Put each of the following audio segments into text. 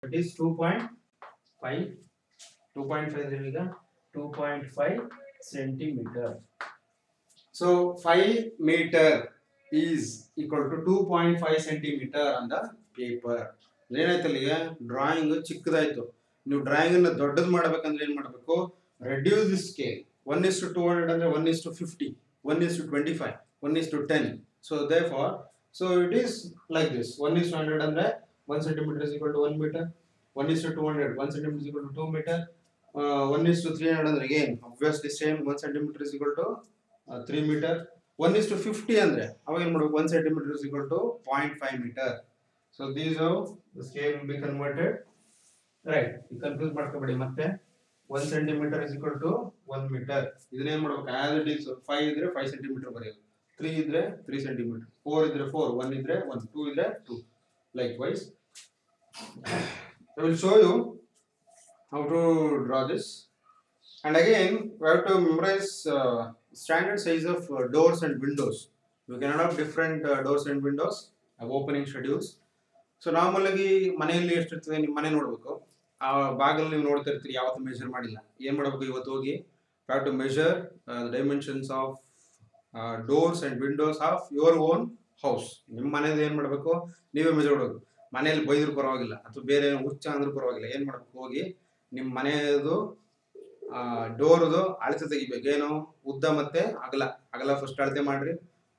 It is 2.5. 2.5 is 2.5 centimeter. So 5 meter is equal to 2.5 centimeter on the paper. ಏನಾಯ್ತು ಅಲ್ಲಿಗೆ drawing ಚಿಕ್ಕದಾಯ್ತು. ನೀವು drawing ಅನ್ನು ದೊಡ್ಡದು ಮಾಡಬೇಕಂದ್ರೆ ಏನು ಮಾಡಬೇಕು? Reduce the scale. 1:200 ಅಂದ್ರೆ 1:50, 1:25, 1:10. So therefore, so it is like this. 1:100 ಅಂದ್ರೆ 1 centimeter is equal to 1 meter. 1:200, 1 centimeter is equal to 2 meter. 1:300 ಅಂದ್ರೆ again obviously same, 1 centimeter is equal to 3 meter. 1:50 ಅಂದ್ರೆ ಅವಾಗ ಏನು ಮಾಡಬೇಕು? 1 centimeter is equal to 0.5 meter. So these how the scale will be converted. Right, you confuse ಮಾಡ್ಕೋಬೇಡಿ ಮತ್ತೆ. 1 centimeter is equal to 1 meter. ಇದನ್ನ ಏನು ಮಾಡಬೇಕು? as it is 5 ಇದ್ರೆ 5 centimeter ಬರೆಯೋದು, 3 ಇದ್ರೆ 3 centimeter, 4 ಇದ್ರೆ 4, 1 ಇದ್ರೆ 1, 2 ಇದ್ರೆ 2. Likewise, I will show you how to draw this. And again, we have to memorize standard size of doors and windows. We can have different doors and windows, opening schedules. So ನಾರ್ಮಲಾಗಿ ಮನೆಯಲ್ಲಿ ಎಷ್ಟಿರ್ತದೆ, ನಿಮ್ಮ ಮನೆ ನೋಡಬೇಕು. ಆ ಬಾಗಿಲು ನೀವು ನೋಡ್ತಾ ಇರ್ತೀರಿ, ಯಾವತ್ತೂ ಮೆಜರ್ ಮಾಡಿಲ್ಲ. ಏನು ಮಾಡಬೇಕು? ಇವತ್ತು ಹೋಗಿ have to measure dimensions of doors and windows of your own house. ನಿಮ್ಮ ಮನೇದು ಏನು ಮಾಡಬೇಕು? ನೀವೇ ಮೆಜರ್ ಮಾಡಬೇಕು. ಮನೆಯಲ್ಲಿ ಬೈದ್ರು ಪರವಾಗಿಲ್ಲ, ಅಥವಾ ಬೇರೆ ಹುಚ್ಚ ಅಂದ್ರೂ ಪರವಾಗಿಲ್ಲ. ಏನು ಮಾಡಬೇಕು? ಹೋಗಿ ನಿಮ್ಮ ಮನೆಯದು ಡೋರ್ದು ಅಳತೆ ತೆಗಿಬೇಕು. ಏನು? ಉದ್ದ ಮತ್ತೆ ಅಗಲ. ಅಗಲ ಫಸ್ಟ್ ಅಳತೆ ಮಾಡ್ರಿ,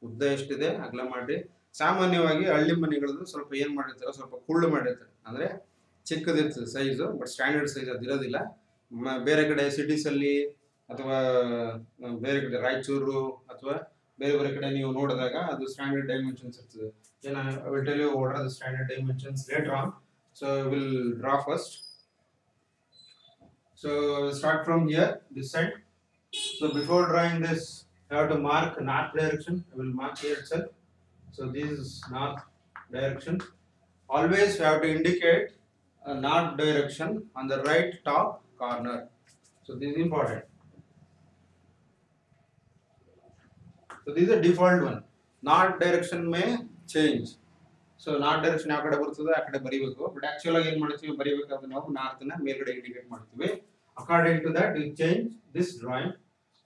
ಉದ್ದ ಎಷ್ಟಿದೆ ಅಗಲ ಮಾಡ್ರಿ. ಸಾಮಾನ್ಯವಾಗಿ ಹಳ್ಳಿ ಮನೆಗಳದ್ದು ಸ್ವಲ್ಪ ಏನು ಮಾಡಿರ್ತಾರೆ, ಸ್ವಲ್ಪ ಕುಳ್ಳು ಮಾಡಿರ್ತಾರೆ, ಅಂದ್ರೆ ಚಿಕ್ಕದಿರ್ತದೆ ಸೈಜು, ಬಟ್ ಸ್ಟ್ಯಾಂಡರ್ಡ್ ಸೈಜ್ ಅದಿರೋದಿಲ್ಲ. ಬೇರೆ ಕಡೆ ಸಿಟೀಸ್ ಅಲ್ಲಿ ಅಥವಾ ಬೇರೆ ಕಡೆ ರಾಯಚೂರು ಅಥವಾ ಬೇರೆ ಬೇರೆ ಕಡೆ ನೀವು ನೋಡಿದಾಗ ಅದು ಸ್ಟ್ಯಾಂಡರ್ಡ್ ಡೈಮೆನ್ಷನ್ಸ್ ಇರ್ತದೆ. ಏನು I will tell you what are the standard dimensions later on. So I will draw first. So start from here, this side. So before drawing this, I have to mark north direction. I will mark here itself. So this is north direction. Always we have to indicate a north direction on the right top corner. So this is important. So this is the default one. North direction may change. So north direction ಯಾವ ಕಡೆ ಬರ್ತದೆ ಆ ಕಡೆ ಬರಿಬೇಕು. But actual ಆಗಿ ಏನು ಮಾಡ್ತೀವಿ? ಬರಿಬೇಕಾದ್ರೆ ನಾವು ನಾರ್ತ್ ನ ಮೇಲ್ಗಡೆ ಇಂಡಿಕೇಟ್ ಮಾಡ್ತೀವಿ. According to that, you change this drawing.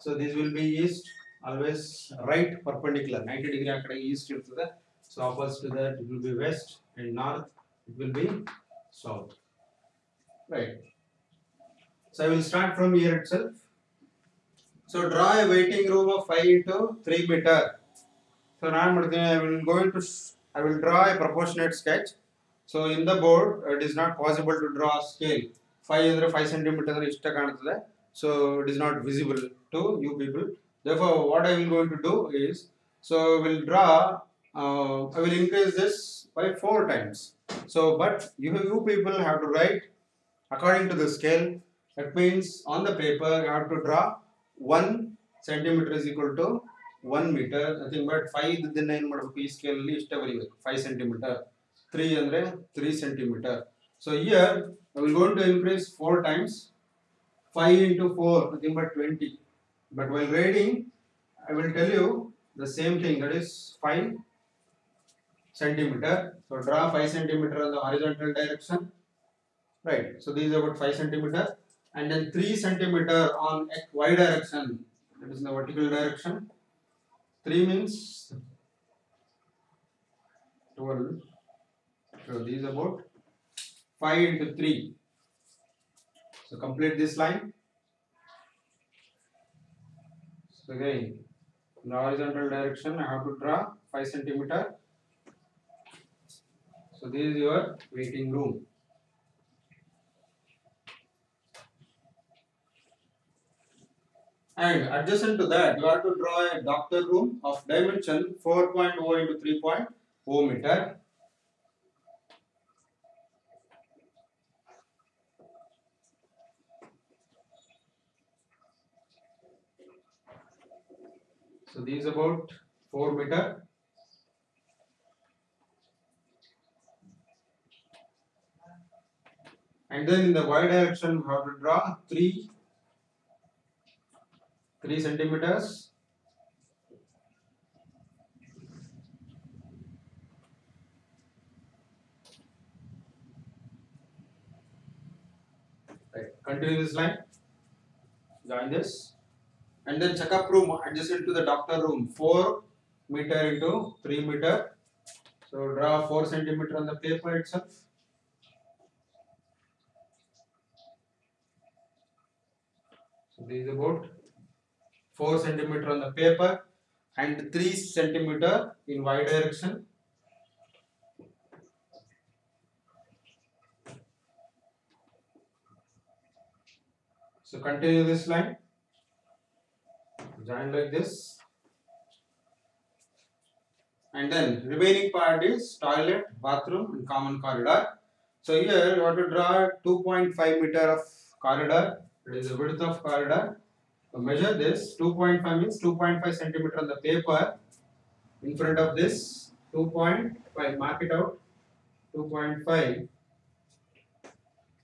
So this will be east, always right perpendicular, 90 degree ಆ ಕಡೆ east ಇರ್ತದೆ. So opposite to that it will be west, and north it will be south. Right. So I will start from here itself. So draw a waiting room of 5 into 3 meter. So now I will draw a proportionate sketch. So in the board it is not possible to draw a scale. 5 ಅಂದ್ರೆ 5 centimeter ಅಂದ್ರೆ ಇಷ್ಟ ಕಾಣುತ್ತದೆ. So it is not visible to you people. Therefore what I will going to do is, so I will draw, I will increase this by 4 times. So but you people have to write according to the scale. That means on the paper you have to draw 1 centimeter is equal to 1 meter. Nothing but 5 ಇದನ್ನ ಏನು ಮಾಡಬೇಕು? ಈ scale ಅಲ್ಲಿ ಇಷ್ಟ ಬರೀಬೇಕು, 5 centimeter. 3 ಅಂದ್ರೆ 3 centimeter. So here I will going to increase 4 times. 5 into 4 nothing but 20. But while grading I will tell you the same thing, that is 5 centimeter. So draw 5 centimeter on the horizontal direction. Right. So this is about 5 centimeter. And then 3 centimeter on y direction, that is in the vertical direction. 3 means 12. So this is about 5 into 3. So complete this line. So again, in the horizontal direction I have to draw 5 centimeter. So this is your waiting room. And adjacent to that you have to draw a doctor room of dimension 4.0 into 3.0 meter. So this is about 4 meter. And then in the y direction we have to draw 3 centimeters. continue this line, join this, and then checkup room adjacent to the doctor room, 4 meter into 3 meter. So draw 4 centimeter on the paper itself. So this is about 4 centimeter on the paper and 3 centimeter in y direction. So continue this line, join like this, and then remaining part is toilet, bathroom and common corridor. So here you have to draw 2.5 meter of corridor, that is the width of corridor. So measure this, 2.5 means 2.5 centimeter on the paper, in front of this 2.5, mark it out, 2.5.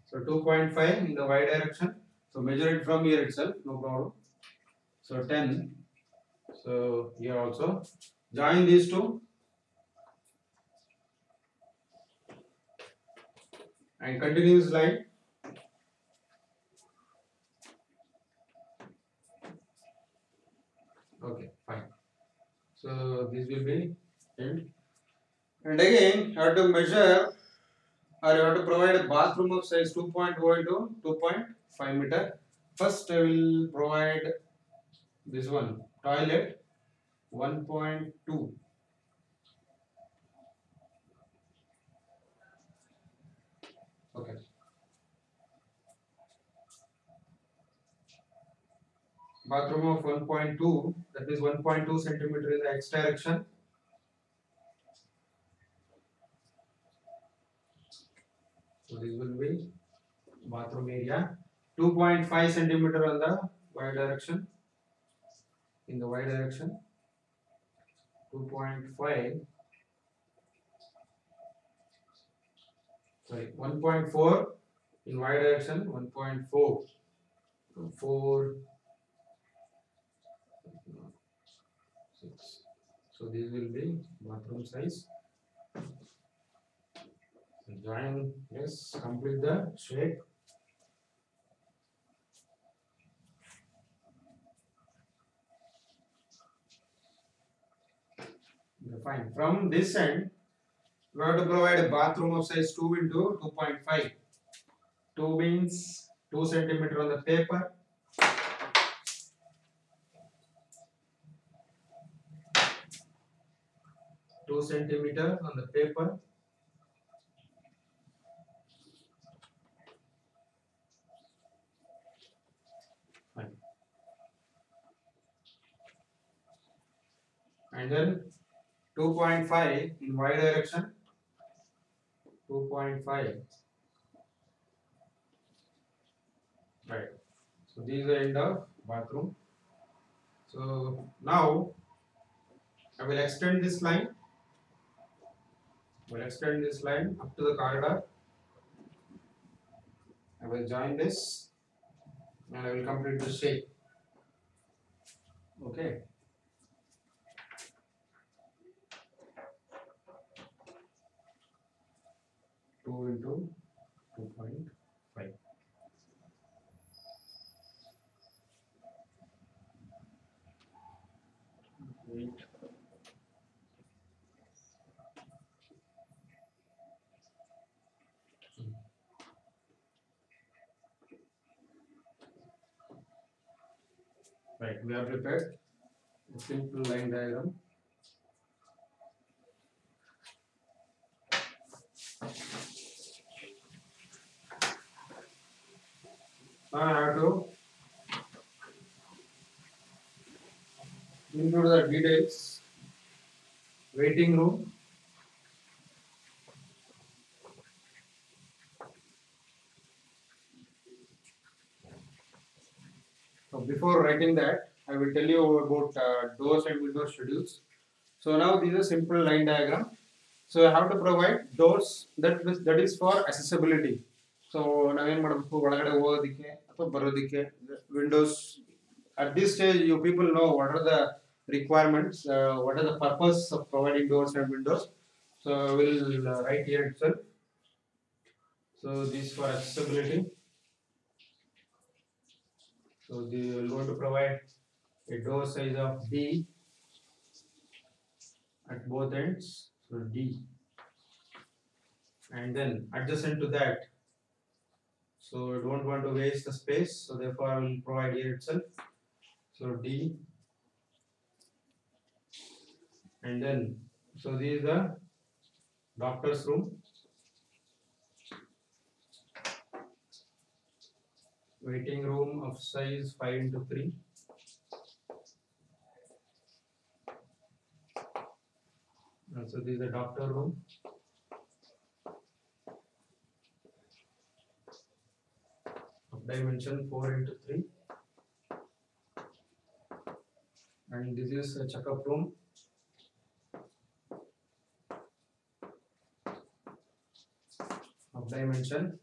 So 2.5 in the y direction. So measure it from here itself, no problem. So 10. So here also join these two and continue this line. Okay, fine. So this will be end. And again, you have to measure, or you have to provide a bathroom of size 2.0 into 2.5 meter. First, I will provide this one, toilet 1.2. Okay. Bathroom of 1.2, that is 1.2 centimeter in the x direction. So this will be bathroom area. 2.5 centimeter on the y direction. In the y direction, 2.5. Sorry, 1.4 in y direction. 1.4. 4. 6. So this will be bathroom size. Join, yes, complete the shape. Fine. From this end, we have to provide a bathroom of size 2 into 2.5. 2 means 2 centimeter on the paper. Two centimeter on the paper. Fine. And then 2.5 in y direction. 2.5. Right. So this is the end of bathroom. So now I will extend this line. Will extend this line up to the corridor. I will join this and I will complete the shape. Okay. Two into 2.5. Wait. Right, we have prepared a simple line diagram. Now I have to include the details. Waiting room. So before writing that, I will tell you about doors and windows schedules. So now this is a simple line diagram. So I have to provide doors that is for accessibility. So ನಾವೇನ್ ಮಾಡಬೇಕು ಒಳಗಡೆ ಹೋಗೋದಕ್ಕೆ ಅಥವಾ ಬರೋದಕ್ಕೆ windows. At this stage, you people know what are the requirements, what are the purpose of providing doors and windows. So I will write here itself. So this for accessibility. So we are going to provide a door size of D at both ends. So D, and then adjacent to that. So I don't want to waste the space. So therefore I will provide here itself. So D, and then so this is the doctor's room. Waiting room of size 5 into 3. And so this is the doctor room. Of dimension 4 into 3. And this is a checkup room. Of dimension